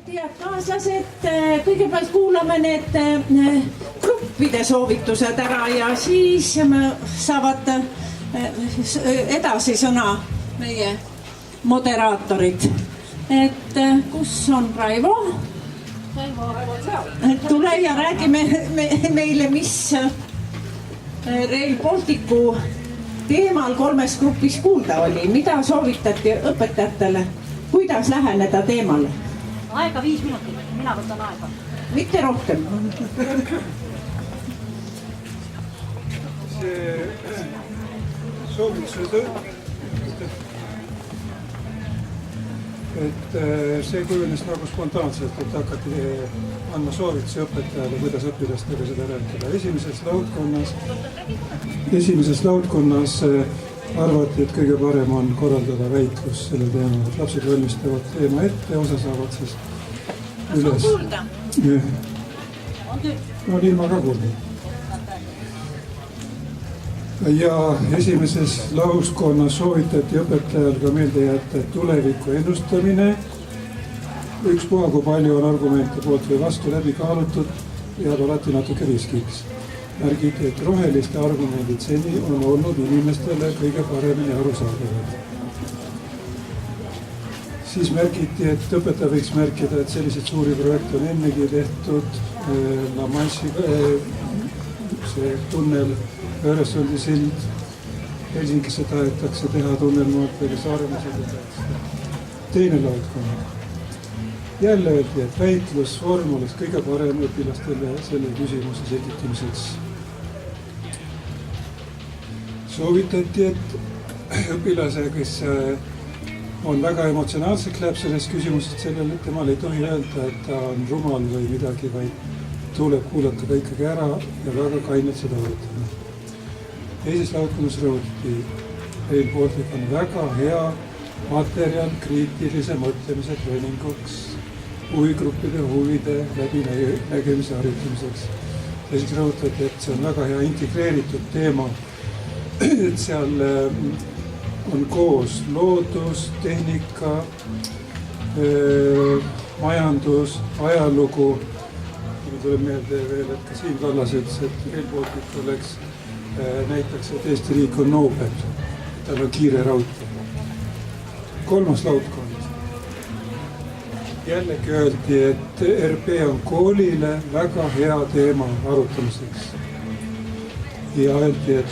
head kaaslased, kõigepealt kuulame need gruppide soovitused ära ja siis saavad edasi sõna meie moderaatorid. Et kus on Raivo? Tule ja räägi meile, mis Rail Balticu teemal 3 grupis kuulda oli. Mida soovitati õpetajatele? Kuidas läheneda teemale? Aega 5 minutit, mina võtan aega. Mitte rohkem. See soovitused, et see kujunes nagu spontaanselt, et hakati andma soovitusi õpetajale, kuidas õpilastega seda rääkida. Esimeses laudkonnas arvati, et kõige parem on korraldada väitlus selle teema, et lapsed valmistavad teema ette, osa saavad siis üles. Kas on kuulda? No ilma ka kuulda. Ja esimeses lauskonnas soovitati õpetajal ka meelde jätta tuleviku ennustamine. Ükspuha, kui palju on argumente poolt või vastu läbi kaalutud, jääb alati natuke riskiks. Märgiti, et roheliste argumendid seni on olnud inimestele kõige paremini arusaadavad. Siis märgiti, et õpetaja võiks märkida, et selliseid suuri projekte on ennegi tehtud. La Manche'i see tunnel, Öresundi sild, Helsingisse tahetakse teha tunnelmaad või Saaremaa sildi. Teine laudkonna. Jälle öeldi, et väitlusvorm oleks kõige parem õpilastele selle küsimuse selgitamiseks. Soovitati, et õpilase, kes on väga emotsionaalselt läheb sellest küsimusest sellele, et temal ei tohi öelda, et ta on rumal või midagi, vaid tuleb kuulata ka ikkagi ära ja väga kainelt seda võtame. Teises laudkonnas rõhutati, Rail Baltic on väga hea materjal kriitilise mõtlemise treeninguks, huvigruppide huvide läbinägemise harjutamiseks. Teiseks rõhutati, et see on väga hea integreeritud teema, et seal on koos loodus, tehnika, majandus, ajalugu. Mul tuleb meelde veel, et ka Siim Kallas ütles, et Rail Baltic oleks näiteks, et Eesti riik on noobel, tal on kiire raudtee. 3. laudkond. Jällegi öeldi, et RP on koolile väga hea teema arutamiseks. Ja öeldi, et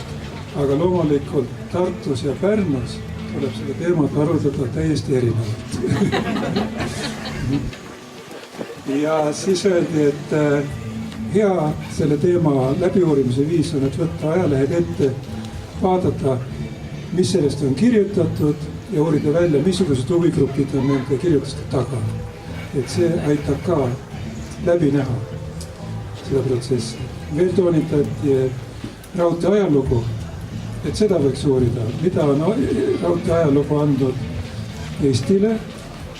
aga loomulikult Tartus ja Pärnus tuleb seda teemat arutada täiesti erinevalt. Ja siis öeldi, et hea selle teema läbiuurimise viis on, et võtta ajalehed ette, vaadata, mis sellest on kirjutatud ja uurida välja, missugused huvigrupid on nende kirjutuste taga. Et see aitab ka läbi näha seda protsessi. Veel toonitati, et raudtee ajalugu, et seda võiks uurida, mida on raudtee ajalugu andnud Eestile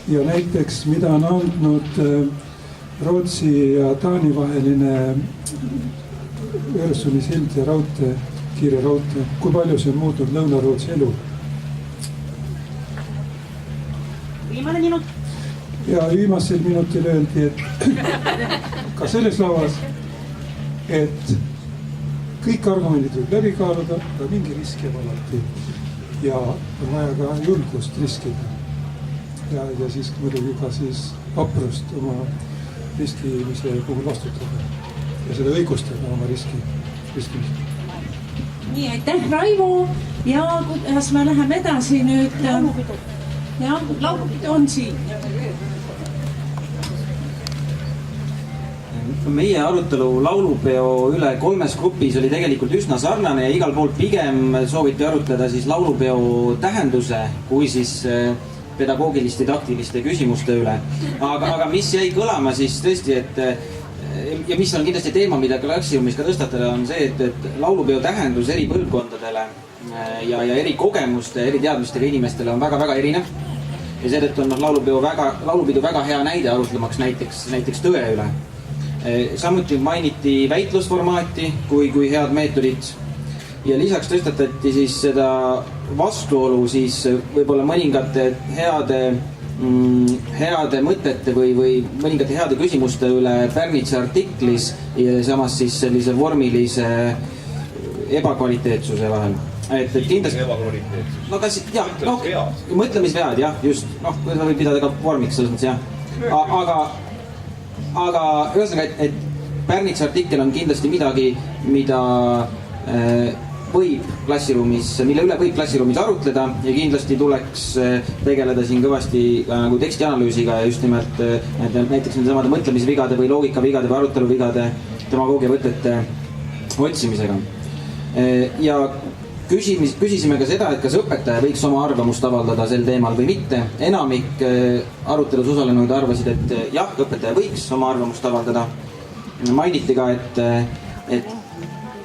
ja näiteks, mida on andnud Rootsi ja Taani vaheline Öresundi sild ja raudtee, kiire raudtee, kui palju see on muutnud Lõuna-Rootsi elu. Viimane minut. Ja viimasel minutil öeldi, et ka selles lauas, et kõik argumendid võib läbi kaaluda, aga mingi risk jääb alati. Ja on vaja ka julgust riskida. Ja siis muidugi ka siis vaprust oma riskimise puhul vastutada ja seda õigustada oma riskimist. Nii, aitäh Raivo ja kuidas me läheme edasi nüüd? Laulupidu. Ja, laulupidu on siin. Meie arutelu laulupeo üle 3 grupis oli tegelikult üsna sarnane ja igal pool pigem sooviti arutleda siis laulupeo tähenduse kui siis pedagoogiliste taktiliste küsimuste üle. Aga mis jäi kõlama siis tõesti, et ja mis on kindlasti teema, mida Klassiumis ka tõstatada, on see, et laulupeo tähendus eri põlvkondadele ja eri kogemuste, eri teadmistega inimestele on väga-väga erinev. Ja seetõttu on laulupidu väga hea näide arutlemaks näiteks tõe üle. Samuti mainiti väitlusformaati kui head meetodit ja lisaks tõstatati siis seda vastuolu siis võib-olla mõningate heade heade mõtete või mõningate heade küsimuste üle Pärnitsa artiklis ja samas siis sellise vormilise ebakvaliteetsuse vahel. Et kindlasti... Ebakvaliteetsus. No kas jah, mõtlemisvead jah, just, seda võib pidada ka vormiks selles mõttes jah. Aga ühesõnaga, et Pärnitsa artikkel on kindlasti midagi, mida mille üle võib klassiruumis arutleda ja kindlasti tuleks tegeleda siin kõvasti nagu tekstianalüüsiga ja just nimelt näiteks nende samade mõtlemisvigade või loogikavigade või aruteluvigade demagoogiavõtete otsimisega. Ja küsisime ka seda, et kas õpetaja võiks oma arvamust avaldada sel teemal või mitte. Enamik arutelus osalenud arvasid, et jah, õpetaja võiks oma arvamust avaldada. Mainiti ka, et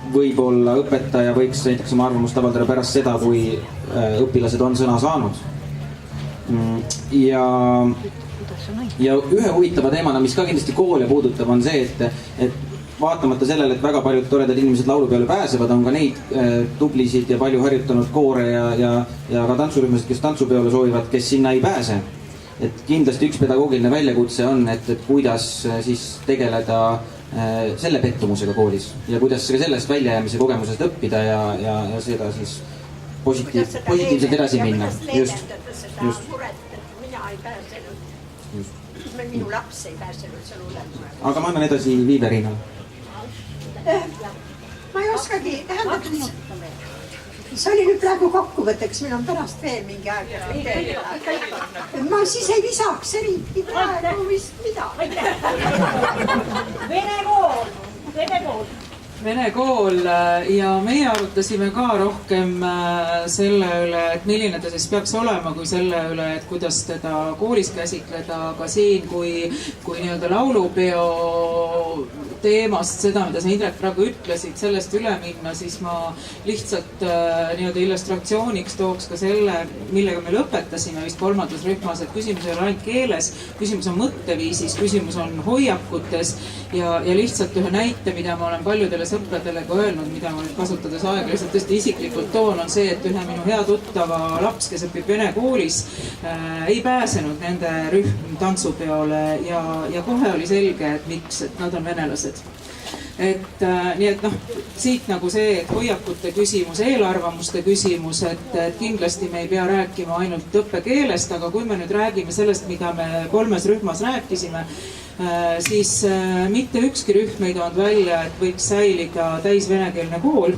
võib-olla õpetaja võiks näiteks oma arvamust avaldada pärast seda, kui õpilased on sõna saanud. Ja ühe huvitava teemana, mis ka kindlasti koole puudutab, on see, et vaatamata sellele, et väga paljud toredad inimesed laulupeole pääsevad, on ka neid tublisid ja palju harjutanud koore ja ka tantsurühmasid, kes tantsupeole soovivad, kes sinna ei pääse. Et kindlasti üks pedagoogiline väljakutse on, et kuidas siis tegeleda selle pettumusega koolis ja kuidas sellest väljajäämise kogemusest õppida ja seda siis positiivselt edasi minna. Just. Mina ei pääsenud. Minu laps ei pääsenud selle üle. Aga ma annan edasi Viiverinale. Ma ei oskagi, tähendab, see oli nüüd praegu kokkuvõtteks, meil on pärast veel mingi aeg. Ma siis ei visaks eriti praegu vist midagi. Vene kool ja meie arutasime ka rohkem selle üle, et milline ta siis peaks olema kui selle üle, et kuidas teda koolis käsitleda, aga siin kui nii-öelda laulupeo teemast, seda, mida sa Indrek praegu ütlesid, sellest üle minna, siis ma lihtsalt nii-öelda illustratsiooniks tooks ka selle, millega me lõpetasime vist 3. rühmas, et küsimus ei ole ainult keeles, küsimus on mõtteviisis, küsimus on hoiakutes ja lihtsalt ühe näite, mida ma olen paljudele sõpradele ka öelnud, mida ma nüüd kasutades aega lihtsalt tõesti isiklikult toon, on see, et ühe minu hea tuttava laps, kes õpib vene koolis, ei pääsenud nende rühm tantsupeole ja kohe oli selge, et miks, et nad on venelased. Nii et siit nagu see, et hoiakute küsimus, eelarvamuste küsimus, et kindlasti me ei pea rääkima ainult õppekeelest, aga kui me nüüd räägime sellest, mida me 3. rühmas rääkisime, siis mitte ükski rühm ei toonud välja, et võiks säilida täisvenekeelne kool.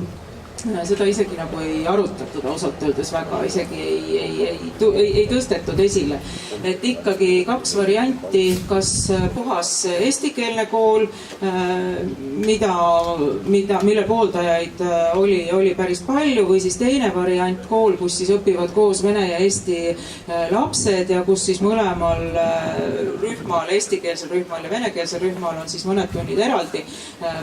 Seda isegi nagu ei arutatud ausalt öeldes väga, isegi ei tõstetud esile. Et ikkagi 2 varianti, kas puhas eestikeelne kool, mille pooldajaid oli päris palju, või siis teine variant kool, kus siis õpivad koos vene ja eesti lapsed ja kus siis mõlemal rühmal, eestikeelsel rühmal ja venekeelsel rühmal on siis mõned tunnid eraldi,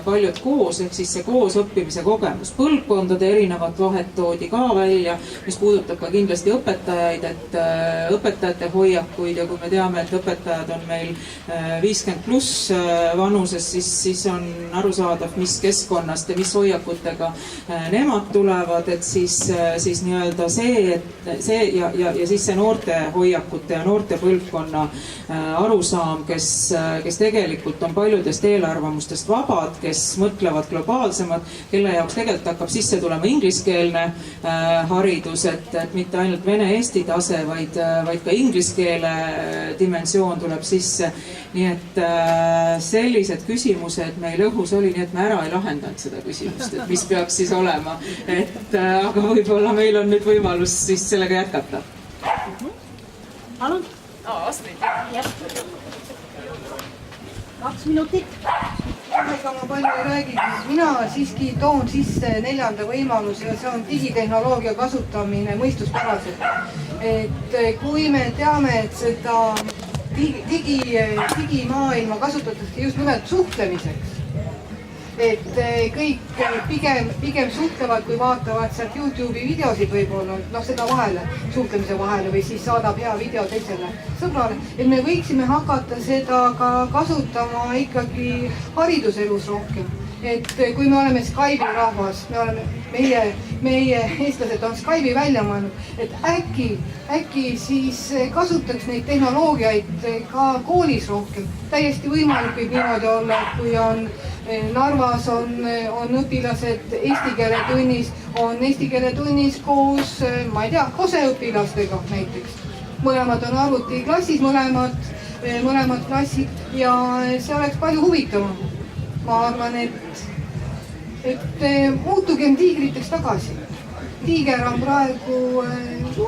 paljud koos, ehk siis see koos õppimise kogemus. Põlvkondade erinevat vahet toodi ka välja, mis puudutab ka kindlasti õpetajaid, et õpetajate hoiakuid ja kui me teame, et õpetajad on meil 50+ vanuses, siis on arusaadav, mis keskkonnast ja mis hoiakutega nemad tulevad, et siis nii-öelda see ja siis see noorte hoiakute ja noorte põlvkonna arusaam, kes tegelikult on paljudest eelarvamustest vabad, kes mõtlevad globaalsemad, kelle jaoks tegelikult hakkab sisse tulema ingliskeelne haridus, et mitte ainult vene-eesti tase, vaid ka ingliskeele dimensioon tuleb sisse. Nii et sellised küsimused meil õhus oli, nii et me ära ei lahendanud seda küsimust, et mis peaks siis olema. Aga võib-olla meil on nüüd võimalus siis sellega jätkata. Palun? Astrid. 2 minutit. Ega ma palju ei räägi, mina siiski toon sisse 4. võimaluse ja see on digitehnoloogia kasutamine mõistuspäraselt. Et kui me teame, et seda digimaailma kasutatakse just nimelt suhtlemiseks, et kõik pigem suhtlevad, kui vaatavad sealt YouTube'i videosid võib-olla, seda vahele, suhtlemise vahele või siis saadab hea video teisele sõbrale, et me võiksime hakata seda ka kasutama ikkagi hariduselus rohkem. et kui me oleme Skype'i rahvas, meie eestlased on Skype'i välja mõelnud, et äkki siis kasutaks neid tehnoloogiaid ka koolis rohkem. Täiesti võimalik võib niimoodi olla, et kui on Narvas on õpilased eesti keele tunnis koos, ma ei tea, koseõpilastega näiteks. Mõlemad on arvutiklassis, mõlemad klassid ja see oleks palju huvitavam. Ma arvan, et muutugem tiigriteks tagasi. Tiiger on praegu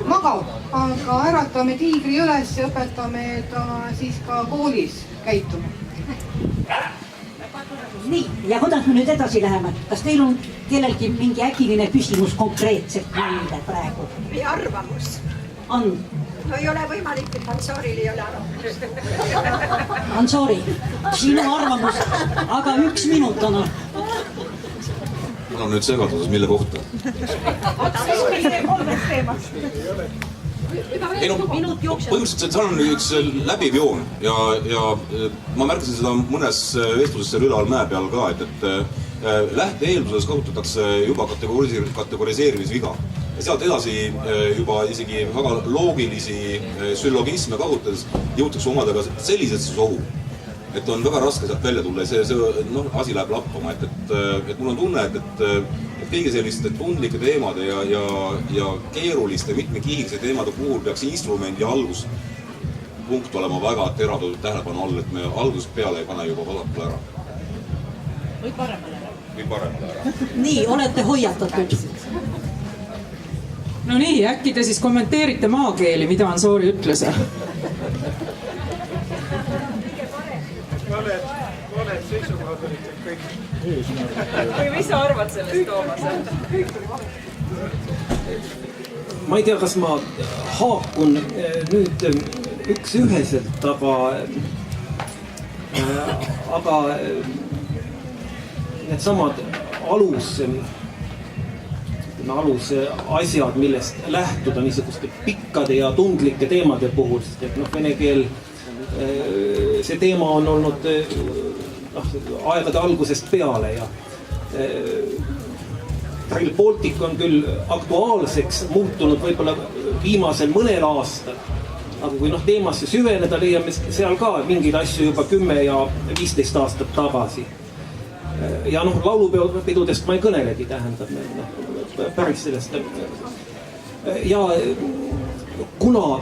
magav, aga äratame tiigri üles ja õpetame ta siis ka koolis käituma. Nii, ja kuidas me nüüd edasi läheme? Kas teil on kellelgi mingi äkiline küsimus konkreetselt meile praegu? Või arvamus? On. No ei ole võimalik, et Ansooril ei ole arvamus. Ansoori, sinu arvamus, aga 1 minut on. Ma olen nüüd segaduses, mille kohta? Ei no, põhimõtteliselt seal on üks läbiv joon ja ma märkasin seda mõnes vestluses seal Ülal mäe peal ka, et lähteeelduses kasutatakse juba kategoriseerimisviga. Ja sealt edasi juba isegi väga loogilisi süllogisme kasutades jõutakse omadega sellisesse sohu, et on väga raske sealt välja tulla ja see asi läheb lappama, et mul on tunne, et kõige selliste tundlike teemade ja keeruliste mitmekihiliste teemade puhul peaks instrumendi alguspunkt olema väga teravdatud tähelepanu all, et me algusest peale ei pane juba vasakule ära. Või paremale ära. Nii, olete hoiatatud. No nii, äkki te siis kommenteerite maakeeli, mida Ansoori ütles? Valed seisukohad olid kõik. Või mis sa arvad sellest, Toomas? Ma ei tea, kas ma haakun nüüd üksüheselt, aga needsamad alusasjad, millest lähtuda niisuguste pikkade ja tundlike teemade puhul, sest et vene keel, see teema on olnud aegade algusest peale ja Rail Baltic on küll aktuaalseks muutunud võib-olla viimasel mõnel aastal, aga kui teemasse süveneda, leiame seal ka mingeid asju juba 10 ja 15 aastat tagasi. Ja laulupidudest ma ei kõnelegi, tähendab, päris sellest. Ja kuna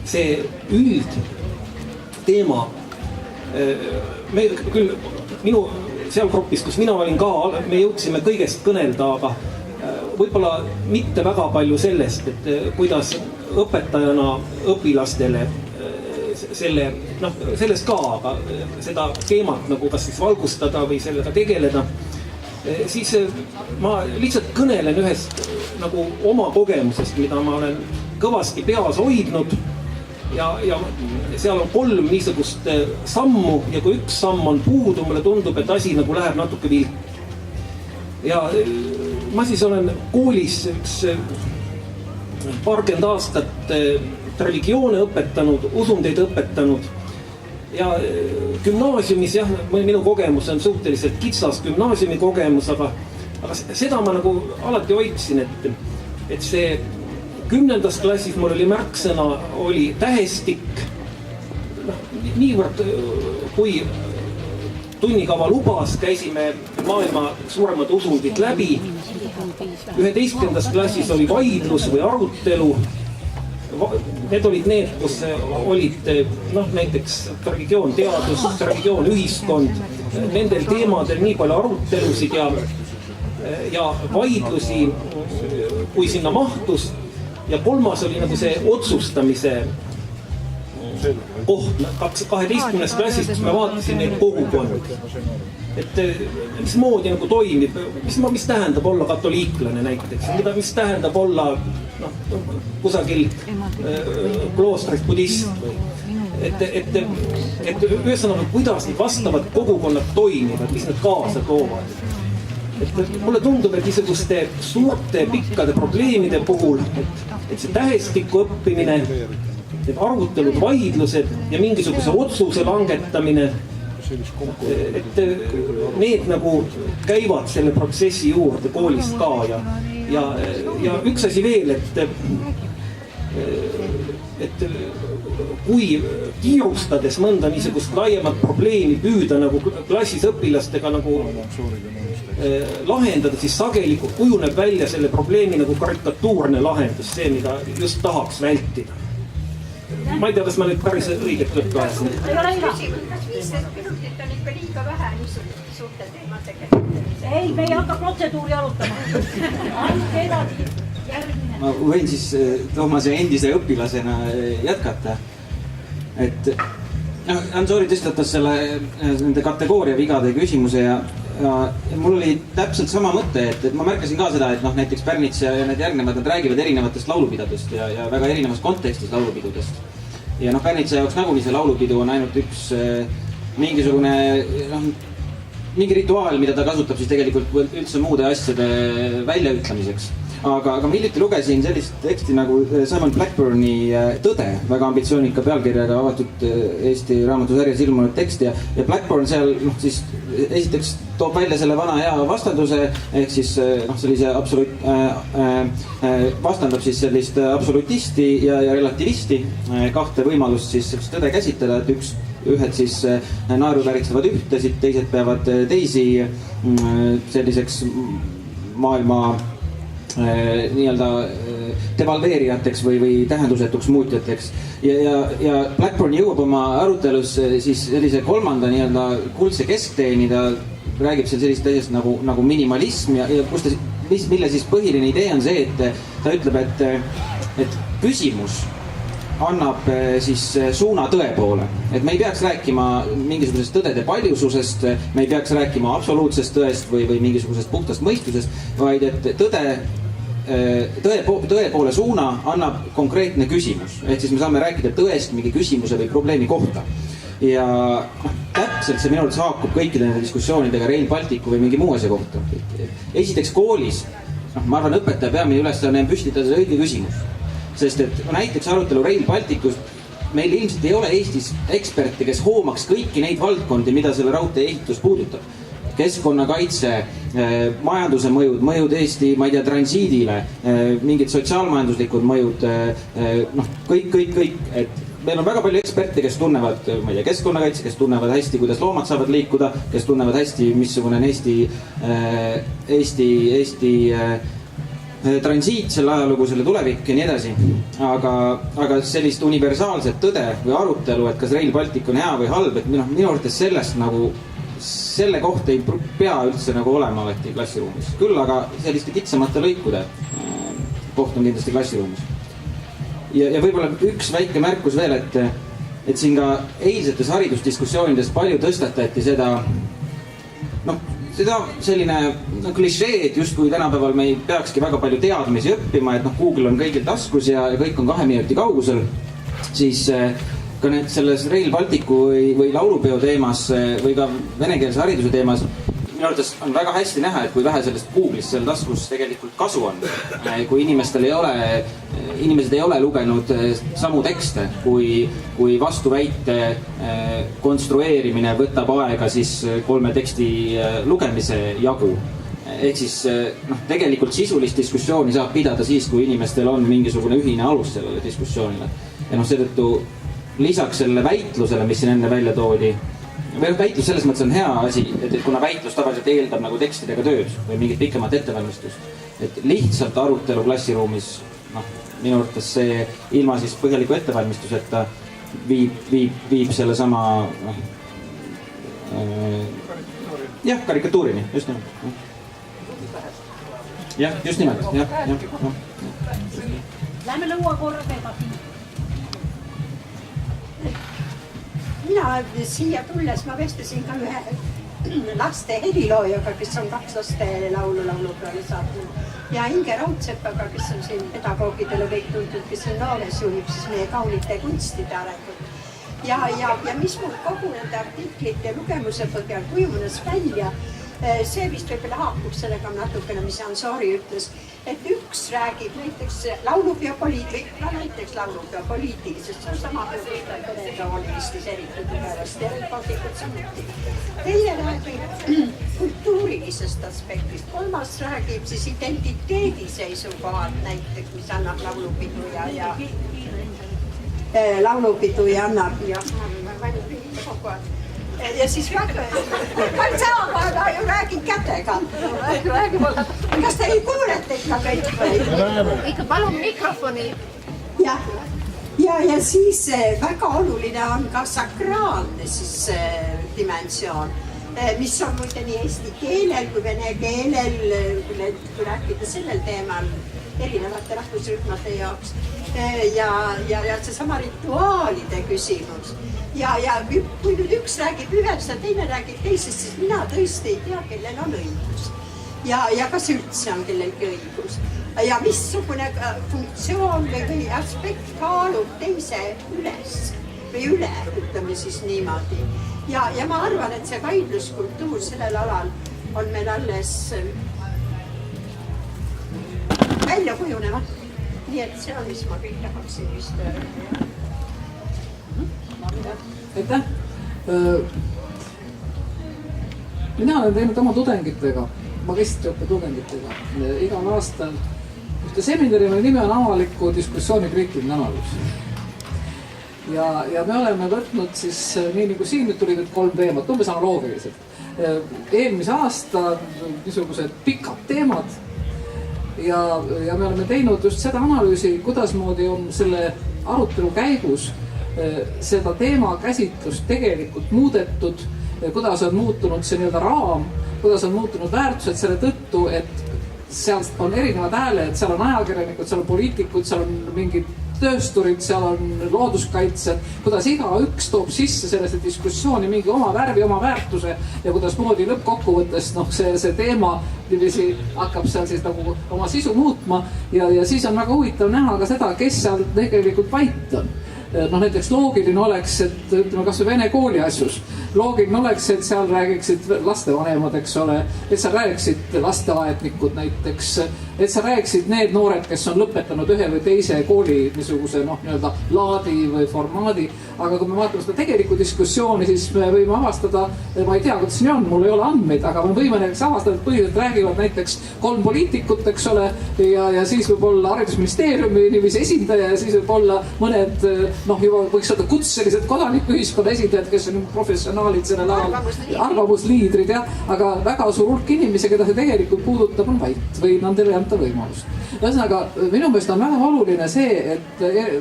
see üldteema, me küll minu seal grupis, kus mina olin ka, me jõudsime kõigest kõnelda, aga võib-olla mitte väga palju sellest, et kuidas õpetajana õpilastele sellest ka, aga seda teemat kas siis valgustada või sellega tegeleda, siis ma lihtsalt kõnelen ühest oma kogemusest, mida ma olen kõvasti peas hoidnud ja seal on 3 niisugust sammu ja kui üks samm on puudu, mulle tundub, et asi läheb natuke viltu. Ja ma siis olen koolis paarkümmend aastat religioone õpetanud, usundeid õpetanud ja gümnaasiumis minu kogemus on suhteliselt kitsas gümnaasiumi kogemus, aga seda ma alati hoidsin, et see 10. klassis mul oli märksõna, oli tähestik. Niivõrd, kui tunnikava lubas, käisime maailma suuremad usundid läbi. 11. klassis oli vaidlus või arutelu. Need olid need, kus olid näiteks religioon teadus, religioon ühiskond. Nendel teemadel nii palju arutelusid ja vaidlusi, kui sinna mahtus. Ja 3. oli see otsustamise koht 12. klassist, me vaatasime neid kogukondi. Et mismoodi toimib, mis tähendab olla katoliiklane näiteks, mis tähendab olla kusagil kloostris budist. Et ühesõnaga, kuidas need vastavad kogukonnad toimivad, mis nad kaasa toovad. Mulle tundub, et niisuguste suurte pikkade probleemide puhul, et see tähestiku õppimine, need arutelud, vaidlused ja mingisuguse otsuse langetamine et need nagu käivad selle protsessi juurde koolist ka ja üks asi veel, et kui kiirustades mõnda niisugust laiemat probleemi püüda nagu klassis õpilastega nagu lahendada, siis sageli kujuneb välja selle probleemi nagu karikatuurne lahendus, see, mida just tahaks vältida. Ma ei tea, kas ma nüüd päris õiget juttu ajasin. Kas 15 minutit on ikka liiga vähe niisugust suurte teemadega? Ei, me ei hakka protseduuri arutama. Andke edasi, järgmine. Ma võin siis Toomase endise õpilasena jätkata. Et Ansori tõstatas nende kategooria vigade küsimuse ja mul oli täpselt sama mõte, et ma märkasin ka seda, et näiteks Pärnits ja need järgnevad, nad räägivad erinevatest laulupidadest ja väga erinevas kontekstis laulupidudest. Ja Pärnitsa jaoks nagunii see laulupidu on ainult üks mingisugune mingi rituaal, mida ta kasutab siis tegelikult üldse muude asjade väljaütlemiseks. Aga ma hiljuti lugesin sellist teksti nagu Simon Blackburni Tõde, väga ambitsioonika pealkirjaga avatud Eesti raamatusarjas ilmunud tekst ja Blackburn seal siis esiteks toob välja selle vana hea vastanduse ehk siis sellise vastandab siis sellist absolutisti ja relativisti, kahte võimalust siis tõde käsitleda, et ühed siis naeruvääritsevad ühtesid, teised peavad teisi selliseks maailma nii-öelda devalveerijateks või tähendusetuks muutjateks. Ja Blackburn jõuab oma arutelus siis sellise kolmanda nii-öelda kuldse keskteeni, ta räägib seal sellist asjast nagu minimalism ja mille siis põhiline idee on see, et ta ütleb, et küsimus annab siis suuna tõe poole. Et me ei peaks rääkima mingisugusest tõdede paljususest, me ei peaks rääkima absoluutsest tõest või mingisugusest puhtast mõistusest, vaid et tõe poole suuna annab konkreetne küsimus. Ehk siis me saame rääkida tõest mingi küsimuse või probleemi kohta. Ja täpselt see minu arvates haakub kõikide nende diskussioonidega Rail Balticu või mingi muu asja kohta. Esiteks koolis, ma arvan, õpetaja peamine ülesanne on püstitada õige küsimus. Sest et näiteks arutelu Rail Balticust, meil ilmselt ei ole Eestis eksperti, kes hoomaks kõiki neid valdkondi, mida selle raudtee ehitus puudutab. Keskkonnakaitse, majanduse mõjud Eesti, ma ei tea, transiidile, mingid sotsiaalmajanduslikud mõjud, kõik. Et meil on väga palju eksperte, kes tunnevad, ma ei tea, keskkonnakaitse, kes tunnevad hästi, kuidas loomad saavad liikuda, kes tunnevad hästi, missugune on Eesti transiit, selle ajalugu, selle tulevik ja nii edasi. Aga sellist universaalset tõde või arutelu, et kas Rail Baltic on hea või halb, et minu arvates selle kohta ei pea üldse olema alati klassiruumis. Küll aga selliste kitsamate lõikude koht on kindlasti klassiruumis. Ja võib-olla üks väike märkus veel, et siin ka eilsetes haridusdiskussioonides palju tõstatati seda selline klišee, et just kui tänapäeval me ei peakski väga palju teadmisi õppima, et Google on kõigil taskus ja kõik on 2 minuti kaugusel, siis ka need selles Rail Balticu või laulupeo teemas või ka venekeelse hariduse teemas minu arvates on väga hästi näha, et kui vähe sellest Google'ist seal taskus tegelikult kasu on. Kui inimesed ei ole lugenud samu tekste, kui vastuväite konstrueerimine võtab aega siis 3 teksti lugemise jagu. Ehk siis tegelikult sisulist diskussiooni saab pidada siis, kui inimestel on mingisugune ühine alus sellele diskussioonile. Ja seetõttu lisaks sellele väitlusele, mis siin enne välja toodi, väitlus selles mõttes on hea asi, et kuna väitlus tavaliselt eeldab tekstidega tööd või mingit pikemat ettevalmistust, et lihtsalt arutelu klassiruumis, minu arvates see ilma siis põhjaliku ettevalmistuseta viib selle sama karikatuurini, just nimelt. Jah, just nimelt, Lähme lõua korraga edasi. Mina siia tulles ma vestlesin ka ühe laste heliloojaga, kes on 2 laste laulupeale saatnud. Ja Inge Raudsepaga, kes on siin pedagoogidele kõik tuntud, kes on Nooles juhib siis meie kaunite kunstide arengut. Ja mis mul kogu nende artiklite lugemuse põhjal kujunes välja, see vist võib-olla haakub sellega natukene, mis Ansori ütles, et üks räägib näiteks laulupeopoliitilisest, see on sama pererooli Eestis eriti tugevasti ja Baltikut samuti. Teine räägib kultuurilisest aspektist, kolmas räägib siis identiteedi seisukohalt näiteks, mis annab laulupidu ja annab ja siis ma ei saa, ma ju räägin kätega. Kas te ei kuulete ikka kõik või? Ikka palun mikrofoni. Ja siis väga oluline on ka sakraalne siis dimensioon, mis on muide nii eesti keelel kui vene keelel, kui rääkida sellel teemal erinevate rahvusrühmade jaoks. Ja seesama rituaalide küsimus. Ja kui nüüd üks räägib ühest ja teine räägib teisest, siis mina tõesti ei tea, kellel on õigus. Ja kas üldse on kellelgi õigus. Ja missugune funktsioon või aspekt kaalub teise üles või üle, ütleme siis niimoodi. Ja ma arvan, et see vaidluskultuur sellel alal on meil alles välja kujunema. Nii et see on, mis ma kõik tahaksin vist öelda. Aitäh! Mina olen teinud oma tudengitega, magistriõppe tudengitega, igal aastal ühte seminari, mille nimi on avaliku diskussiooni kriitiline analüüs. Ja me oleme võtnud siis, nii nagu siin nüüd tulid need 3 teemat, umbes analoogiliselt. Eelmise aasta niisugused pikad teemad ja me oleme teinud just seda analüüsi, kuidasmoodi on selle arutelu käigus seda teema käsitlust tegelikult muudetud, kuidas on muutunud see nii-öelda raam, kuidas on muutunud väärtused selle tõttu, et seal on erinevad hääled, seal on ajakirjanikud, seal on poliitikud, seal on mingid töösturid, seal on looduskaitsjad, kuidas igaüks toob sisse sellesse diskussiooni mingi oma värvi, oma väärtuse ja kuidas moodi lõppkokkuvõttes see teema hakkab seal siis nagu oma sisu muutma ja siis on väga huvitav näha ka seda, kes seal tegelikult vait on. Näiteks loogiline oleks, et ütleme kas või vene kooli asjus, loogiline oleks, et seal räägiksid lastevanemad, eks ole, et seal räägiksid lasteaednikud näiteks, et seal räägiksid need noored, kes on lõpetanud ühe või teise kooli niisuguse nii-öelda laadi või formaadi, aga kui me vaatame seda tegelikku diskussiooni, siis me võime avastada, ma ei tea, kuidas nii on, mul ei ole andmeid, aga me võime näiteks avastada, et põhiliselt räägivad näiteks 3 poliitikut, eks ole, ja siis võib olla haridusministeeriumi niiviisi esindaja ja siis võib olla mõned juba võiks öelda kutselised kodanikuühiskonna esindajad, kes on professionaalid sellel alal, arvamusliidrid, jah, aga väga suur hulk inimesi, keda see tegelikult puudutab, on vait või nendele ei anta võimalust. Ühesõnaga, minu meelest on väga oluline see, et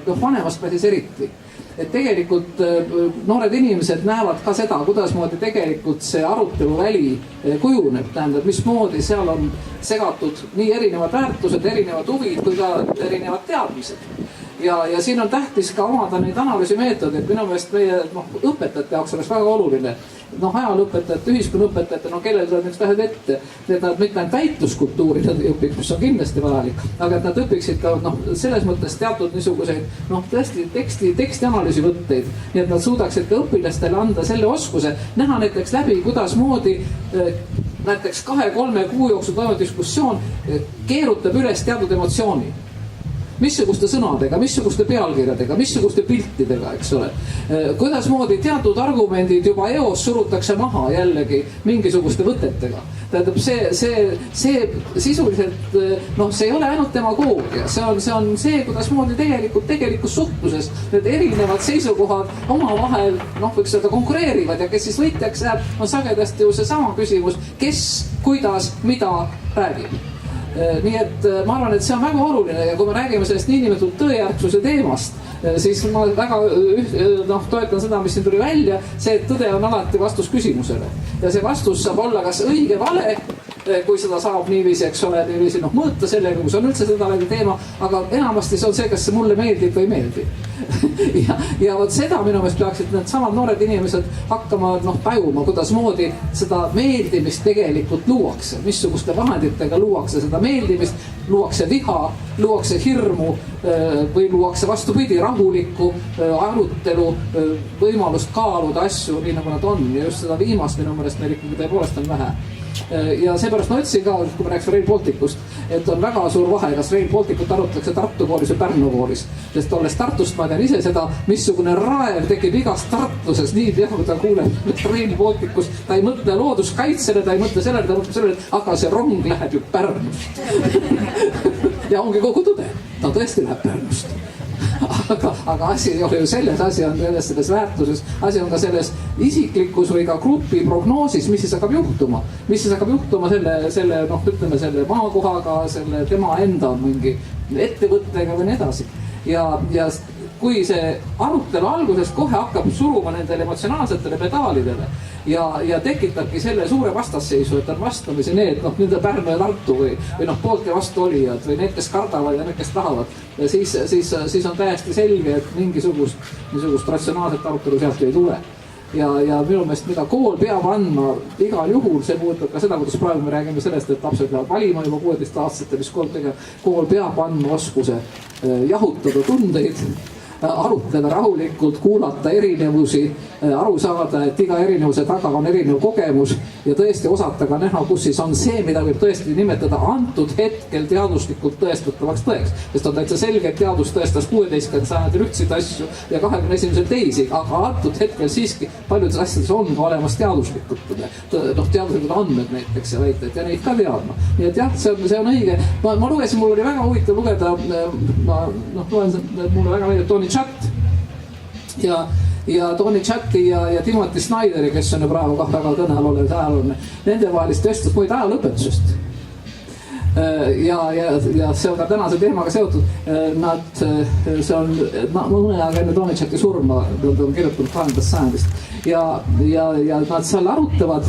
vanemas klassis eriti, et tegelikult noored inimesed näevad ka seda, kuidasmoodi tegelikult see aruteluväli kujuneb, tähendab, mismoodi seal on segatud nii erinevad väärtused, erinevad huvid kui ka erinevad teadmised. Ja siin on tähtis ka omada neid analüüsimeetodeid, minu meelest meie õpetajate jaoks oleks väga oluline. Ajalooõpetajate, ühiskonnaõpetajate, kellel tuleb üks tähed ette, et nad mitte ainult väitluskultuuri nad õpiks, mis on kindlasti vajalik, aga et nad õpiksid ka selles mõttes teatud niisuguseid tõesti teksti analüüsivõtteid, nii et nad suudaksid ka õpilastele anda selle oskuse, näha näiteks läbi, kuidasmoodi näiteks 2-3 kuu jooksul toimuv diskussioon keerutab üles teatud emotsiooni. Missuguste sõnadega, missuguste pealkirjadega, missuguste piltidega, eks ole. Kuidasmoodi teatud argumendid juba eos surutakse maha jällegi mingisuguste võtetega. Tähendab, see sisuliselt, see ei ole ainult demagoogia, see on see, kuidasmoodi tegelikus suhtluses need erinevad seisukohad omavahel, võiks öelda, konkureerivad ja kes siis võitjaks jääb, on sagedasti ju seesama küsimus, kes, kuidas, mida räägib. Nii et ma arvan, et see on väga oluline ja kui me räägime sellest niinimetatud tõejärgsuse teemast, siis ma väga toetan seda, mis siin tuli välja, see, et tõde on alati vastus küsimusele. Ja see vastus saab olla kas õige vale, kui seda saab niiviisi, eks ole, niiviisi mõõta sellega, kui see on üldse seda läbi teema, aga enamasti see on see, kas see mulle meeldib või ei meeldi. Ja vot seda minu meelest peaksid need samad noored inimesed hakkama tajuma, kuidasmoodi seda meeldimist tegelikult luuakse, missuguste vahenditega luuakse seda meeldimist, luuakse viha, luuakse hirmu või luuakse vastupidi rahulikku arutelu, võimalust kaaluda asju nii nagu nad on ja just seda viimast minu meelest meil ikkagi tõepoolest on vähe. ja seepärast ma ütlesin ka, kui me rääkisime Rail Balticust, et on väga suur vahe, kas Rail Balticut arutatakse Tartu koolis või Pärnu koolis. Sest olles Tartust ma tean ise seda, missugune raev tekib igas tartluses, nii pea kui ta kuuleb Rail Balticust. Ta ei mõtle looduskaitsele, ta ei mõtle sellele, ta mõtle sellele, aga see rong läheb ju Pärnust. Ja ongi kogu tõde, ta tõesti läheb Pärnust. Aga asi ei ole ju selles, asi on selles väärtuses, asi on ka selles isiklikus või ka grupi prognoosis, mis siis hakkab juhtuma. Mis siis hakkab juhtuma selle maakohaga, selle tema enda mingi ettevõttega või nii edasi. Ja kui see arutelu algusest kohe hakkab suruma nendele emotsionaalsetele pedaalidele ja tekitabki selle suure vastasseisu, et on vastamisi need, nende Pärnu ja Tartu või poolt ja vastu olijad või need, kes kardavad ja need, kes tahavad. Ja siis on täiesti selge, et mingisugust ratsionaalset arutelu sealt ei tule. Ja minu meelest, mida kool peab andma igal juhul, see puudutab ka seda, kuidas praegu me räägime sellest, et lapsed peavad valima juba 16-aastased, mis kool peab andma oskuse jahutada tundeid, arutleda rahulikult, kuulata erinevusi, aru saada, et iga erinevuse taga on erinev kogemus ja tõesti osata ka näha, kus siis on see, mida võib tõesti nimetada antud hetkel teaduslikult tõestatavaks tõeks. Sest on täitsa selge, et teadus tõestas 16. sajandil ühtseid asju ja 21. teisi, aga antud hetkel siiski paljudes asjades on ka olemas teaduslikud andmed näiteks ja väited ja neid ka teadma. Nii et jah, see on õige. Ma lugesin, mul oli väga huvitav lugeda, mulle väga meeldib Tony Chat ja Tony Chatti ja Timothy Snyderi, kes on ju praegu ka väga kõnel olev ajalooline, nende vahelist vestlust muid ajalõpetusest. Ja see on ka tänase teemaga seotud. See on mõne aega enne Tony Chatti surma, nad on kirjutanud 20. sajandist ja nad seal arutavad,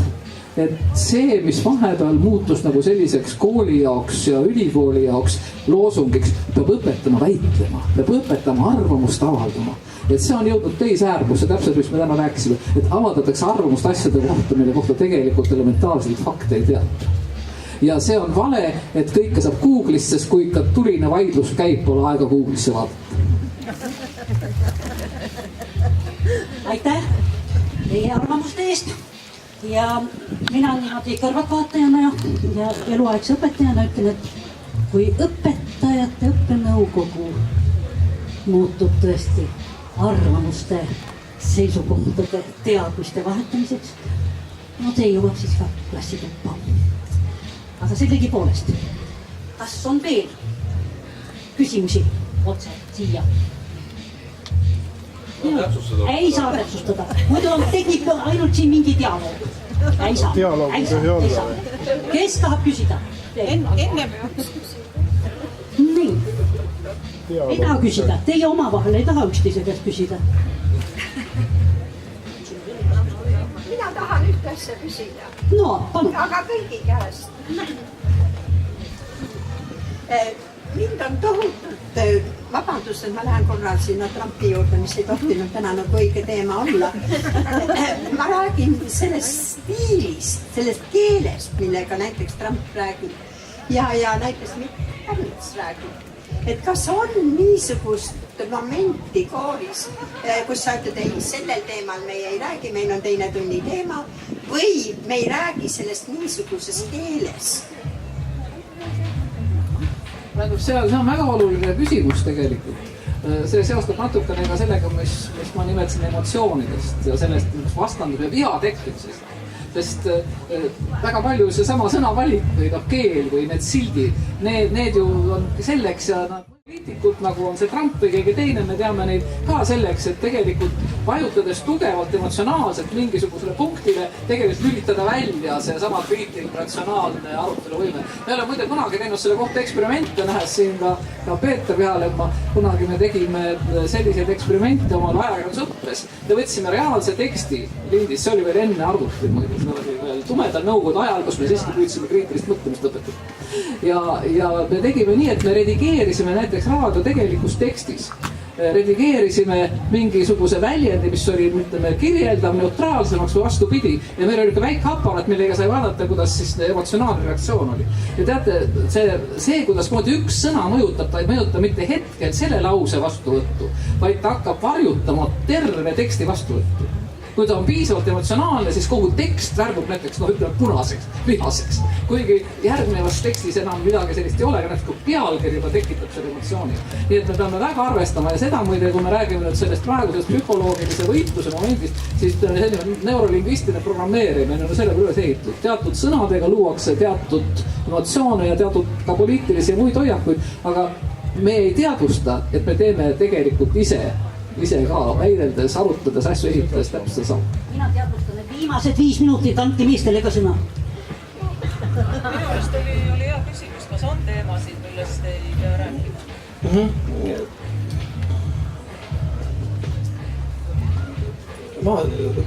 et see, mis vahepeal muutus nagu selliseks kooli jaoks ja ülikooli jaoks loosungiks, peab õpetama väitlema, peab õpetama arvamust avaldama. Et see on jõudnud teise äärmusse, täpselt mis me täna rääkisime, et avaldatakse arvamust asjade kohta, mille kohta tegelikult elementaarselt fakte ei teata. Ja see on vale, et kõike saab Google'ist, sest kui ikka tuline vaidlus käib, pole aega Google'isse vaadata. Aitäh teie arvamuste eest. Ja mina niimoodi kõrvaltvaatajana ja eluaegse õpetajana ütlen, et kui õpetajate õppenõukogu muutub tõesti arvamuste, seisukohtade, teadmiste vahetamiseks, see jõuab siis ka klassituppa. Aga sellegi poolest, kas on veel küsimusi otse siia? Ei saa täpsustada. Muidu on tekib ainult siin mingi dialoog. Ei saa. Kes tahab küsida? Enne Nii. Ei taha küsida. Teie omavahel ei taha üksteise käest küsida. mina tahan ühte asja küsida. No, palun. Aga kõigi käest. Mind on tohutult, vabandust, et ma lähen korra sinna Trumpi juurde, mis ei tohtinud täna nagu õige teema olla. Ma räägin sellest stiilist, sellest keelest, millega näiteks Trump räägib ja näiteks Pärnits räägib. Et kas on niisugust momenti koolis, kus sa ütled, ei, sellel teemal me ei räägi, meil on teine tunni teema või me ei räägi sellest niisuguses keeles? See on väga oluline küsimus tegelikult. See seostab natukene ka sellega, mis ma nimetasin emotsioonidest ja sellest vastandus ja viha tekkimisest. Sest väga palju seesama sõnavalik või keel või need sildid, need ju on selleks ja poliitikud, nagu on see Trump või keegi teine, me teame neid ka selleks, et tegelikult vajutades tugevalt emotsionaalselt mingisugusele punktile tegelikult lülitada välja see sama kriitiline, ratsionaalne aruteluvõime. Me oleme muide kunagi teinud selle kohta eksperimente, nähes siin ka Peeter Pealemma, kunagi me tegime selliseid eksperimente omal ajakirjandusõppes. Me võtsime reaalse teksti lindis, see oli veel enne arvuti muide, see oli veel tumedal nõukogude ajal, kus me siiski püüdsime kriitilist mõtlemist õpetada. Ja me tegime nii, et me redigeerisime näiteks raado tegelikus tekstis. Redigeerisime mingisuguse väljendi, mis oli kirjeldav, neutraalsemaks või vastupidi. Ja meil oli ka väike aparaat, millega sai vaadata, kuidas siis emotsionaalne reaktsioon oli. Ja teate, see kuidas moodi üks sõna mõjutab, ta ei mõjuta mitte hetkel selle lause vastuvõttu, vaid ta hakkab varjutama terve teksti vastuvõttu. kui ta on piisavalt emotsionaalne, siis kogu tekst värvub näiteks ütleme punaseks, vihaseks. kuigi järgnevas tekstis enam midagi sellist ei ole, aga näiteks pealkiri juba tekitab selle emotsiooni. nii et me peame väga arvestama ja seda muide, kui me räägime nüüd sellest praegusest psühholoogilise võitluse momendist, siis selline neurolingvistiline programmeerimine on selle peale üles ehitatud. teatud sõnadega luuakse teatud emotsioone ja teatud ka poliitilisi ja muid hoiakuid, aga me ei teadvusta, et me teeme tegelikult ise ka väideldes, arutades, asju esitades täpselt sama. Mina teadvustan, et viimased 5 minutit anti meestele ka sõna. Minu arust oli hea küsimus, kas on teemasid, millest ei pea rääkima? Ma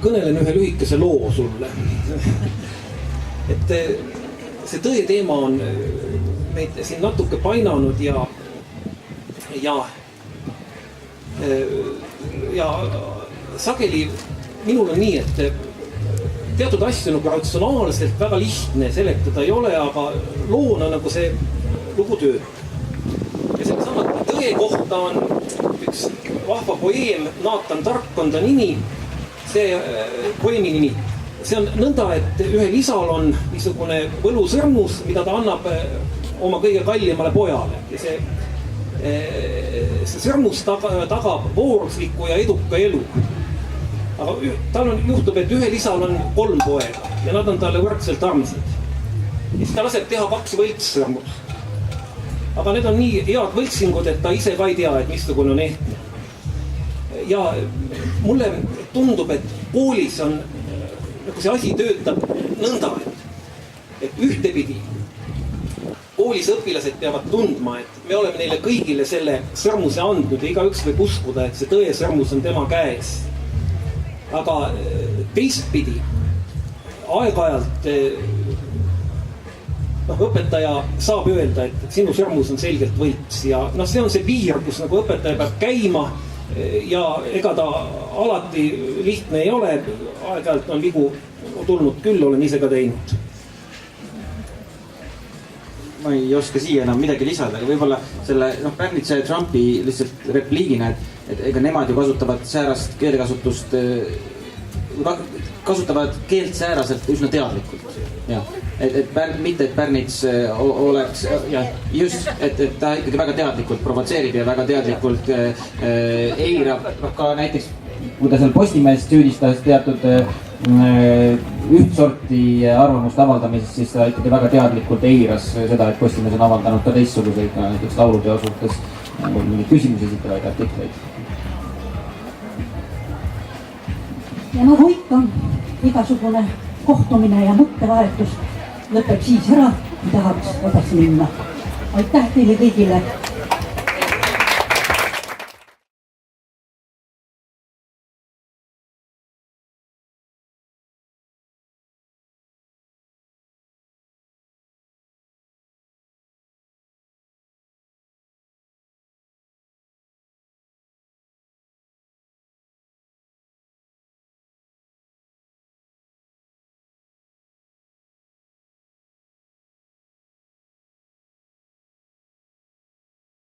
kõnelen ühe lühikese loo sulle. Et see tõe teema on meid siin natuke painanud ja sageli minul on nii, et teatud asju nagu ratsionaalselt väga lihtne seletada ei ole, aga loona nagu see lugu töötab. Ja sellesama tõe kohta on üks vahva poeem, Naatan Tark on ta nimi, see poeemi nimi. See on nõnda, et ühel isal on niisugune võlusõrmus, mida ta annab oma kõige kallimale pojale. Ja see sõrmus tagab voorusliku ja eduka elu. Aga tal juhtub, et ühel isal on 3 poega ja nad on talle võrdselt armsad. Ja siis ta laseb teha 2 võltssõrmust. Aga need on nii head võltsingud, et ta ise ka ei tea, et missugune on ehtne. Ja mulle tundub, et koolis on, nagu see asi töötab nõnda, et ühtepidi koolis õpilased peavad tundma, et me oleme neile kõigile selle sõrmuse andnud ja igaüks võib uskuda, et see tõe sõrmus on tema käes. Aga teistpidi aeg-ajalt õpetaja saab öelda, et sinu sõrmus on selgelt võlts ja see on see piir, kus nagu õpetaja peab käima ja ega ta alati lihtne ei ole, aeg-ajalt on vigu tulnud küll, olen ise ka teinud. Ma ei oska siia enam midagi lisada, aga võib-olla selle Pärnitsa ja Trumpi lihtsalt repliigina, et ega nemad ju kasutavad säärast keelekasutust, kasutavad keelt sääraselt üsna teadlikult. Mitte, et Pärnits oleks, just, et ta ikkagi väga teadlikult provotseerib ja väga teadlikult eirab, ka näiteks, kui ta seal Postimehes süüdistas teatud üht sorti arvamuste avaldamisest, siis ta ikkagi väga teadlikult eiras seda, et Postimees on avaldanud ka teistsuguseid, näiteks laulupeo suhtes mingeid küsimusi esitavaid artikleid. Ja nagu ikka, igasugune kohtumine ja mõttevahetus lõpeb siis ära, kui tahaks edasi minna. Aitäh teile kõigile!